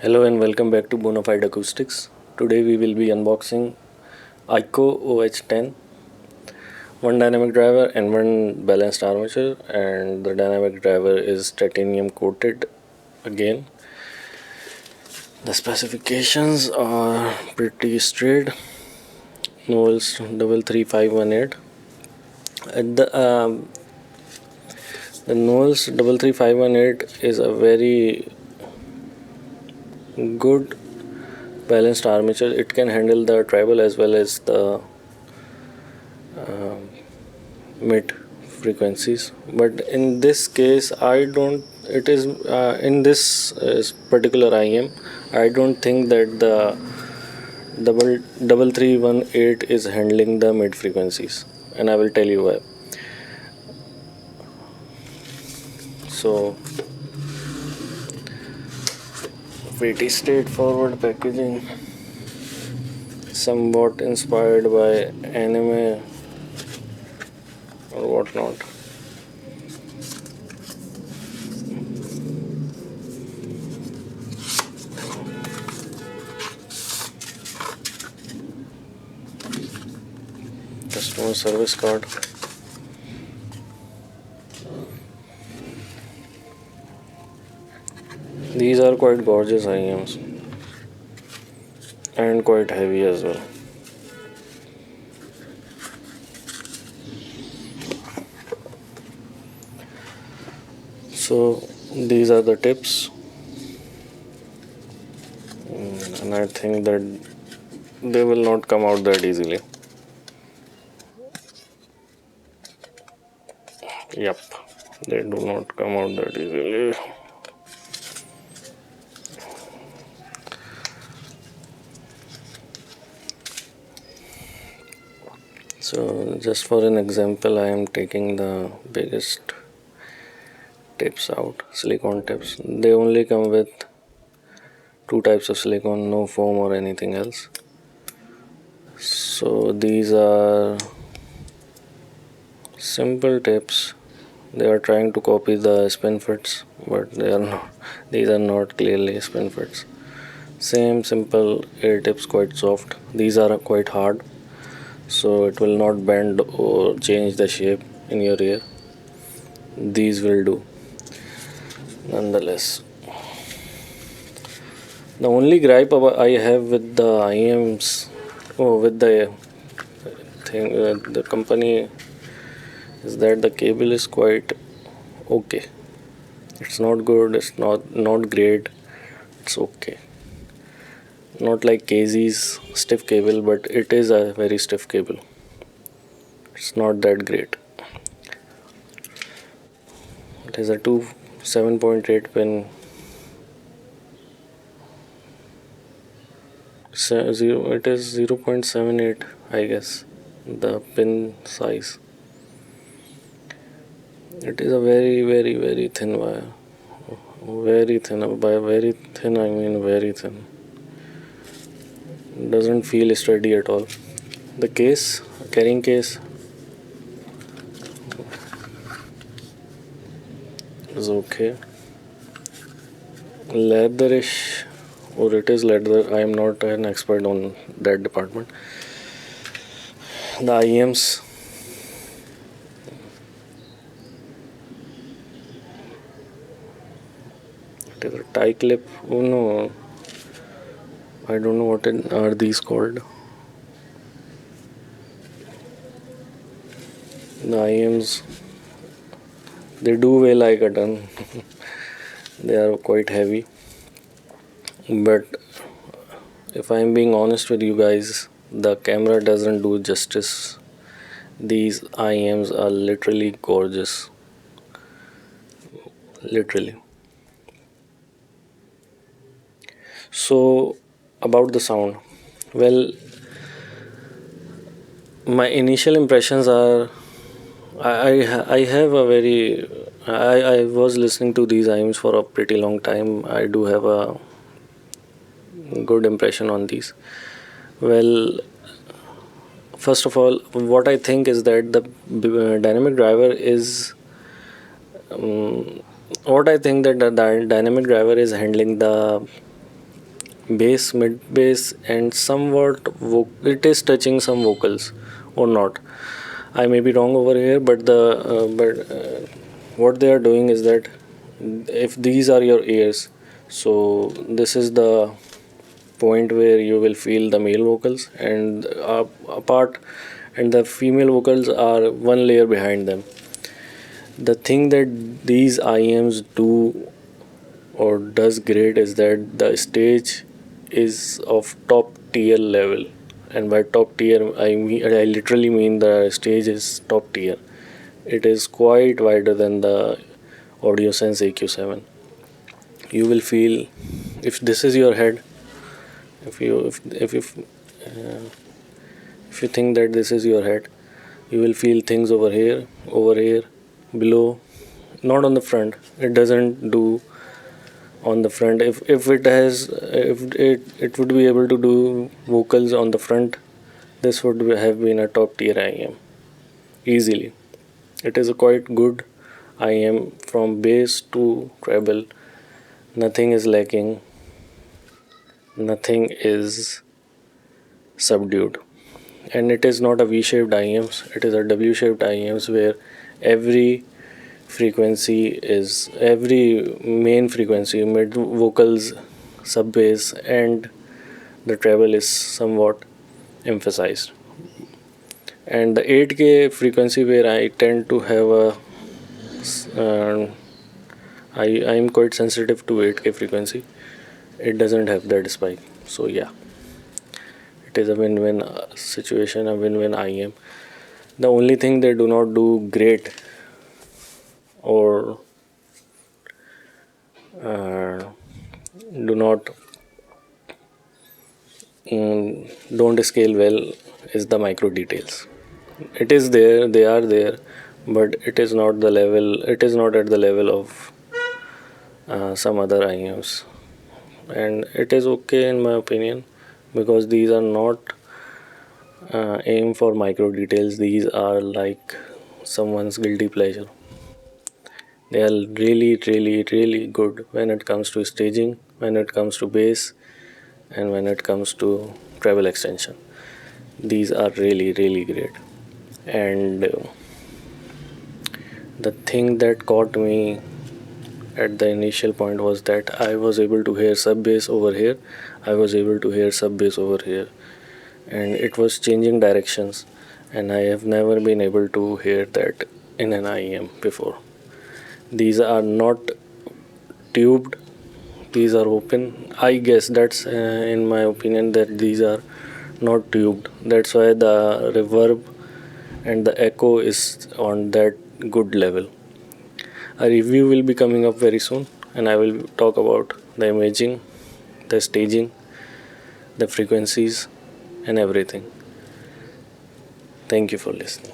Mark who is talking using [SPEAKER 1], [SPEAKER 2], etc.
[SPEAKER 1] Hello and welcome back to Bonafide Acoustics. Today we will be unboxing Ikko OH10, one dynamic driver and one balanced armature, and the dynamic driver is titanium coated again. The specifications are pretty straight. Knowles 33518. At the Knowles 33518 is a very good balanced armature. It can handle the treble as well as the mid frequencies, but in this case I don't it is in this particular IM I don't think that the 3318 is handling the mid frequencies, and I will tell you why. So pretty straightforward packaging, somewhat inspired by anime or whatnot. Customer service card. These are quite gorgeous IMs and quite heavy as well. So these are the tips, and I think that they will not come out that easily. Yep, they do not come out that easily. So just for an example, I am taking the biggest tips out, silicone tips. They only come with two types of silicone, no foam or anything else. So these are simple tips. They are trying to copy the spin fits, but they are not. These are not clearly spin fits. Same simple air tips, quite soft. These are quite hard, so it will not bend or change the shape in your ear. These will do nonetheless. The only gripe I have with the IMs, with the thing, the company, is that the cable is quite okay. It's not good, it's not great, it's okay. Not like KZ's stiff cable, but it is a very stiff cable. It's not that great. It is a 7.8 pin, it is 0.78, I guess, the pin size. It is a very thin wire. Very thin. By very thin I mean very thin. It doesn't feel steady at all. The case, carrying case, is okay. Leatherish, or it is leather. I am not an expert on that department. The IMs, it is a tie clip. Oh no, I don't know what are these called. The IMs, they do weigh like a ton. They are quite heavy. But if I am being honest with you guys, the camera doesn't do justice. These IMs are literally gorgeous. Literally. So about the sound, well, my initial impressions are I have a very I was listening to these IMs for a pretty long time. I do have a good impression on these. Well, first of all, what I think is that the dynamic driver is what I think that the dynamic driver is handling the bass, mid bass, and somewhat it is touching some vocals or not. I may be wrong over here, but what they are doing is that if these are your ears, so this is the point where you will feel the male vocals, and apart, and the female vocals are one layer behind them. The thing that these IEMs do or does great is that the stage is of top tier level, and by top tier I literally mean the stage is top tier. It is quite wider than the AudioSense AQ7. You will feel, if this is your head, if you if you think that this is your head, you will feel things over here, below, not on the front. It doesn't do on the front. If it has, if it would be able to do vocals on the front, this would have been a top tier IEM easily. It is a quite good IEM from bass to treble. Nothing is lacking, nothing is subdued, and it is not a V-shaped IEMs, it is a W-shaped IEMs where every every main frequency, mid vocals, sub bass, and the treble is somewhat emphasized. And the 8K frequency, where I tend to have a uh, I am quite sensitive to 8K frequency, it doesn't have that spike. So yeah, it is a win-win situation, a win-win IEM. The only thing they do not do great, or do not don't scale well, is the micro details. It is there, they are there, but it is not the level, it is not at the level of some other IEMs, and it is okay in my opinion, because these are not aim for micro details. These are like someone's guilty pleasure. They are really good when it comes to staging, when it comes to bass, and when it comes to treble extension. These are really great. And the thing that caught me at the initial point was that I was able to hear sub bass over here, I was able to hear sub bass over here, and it was changing directions, and I have never been able to hear that in an IEM before. These are not tubed, these are open. I guess that's in my opinion that these are not tubed. That's why the reverb and the echo is on that good level. A review will be coming up very soon, and I will talk about the imaging, the staging, the frequencies, and everything. Thank you for listening.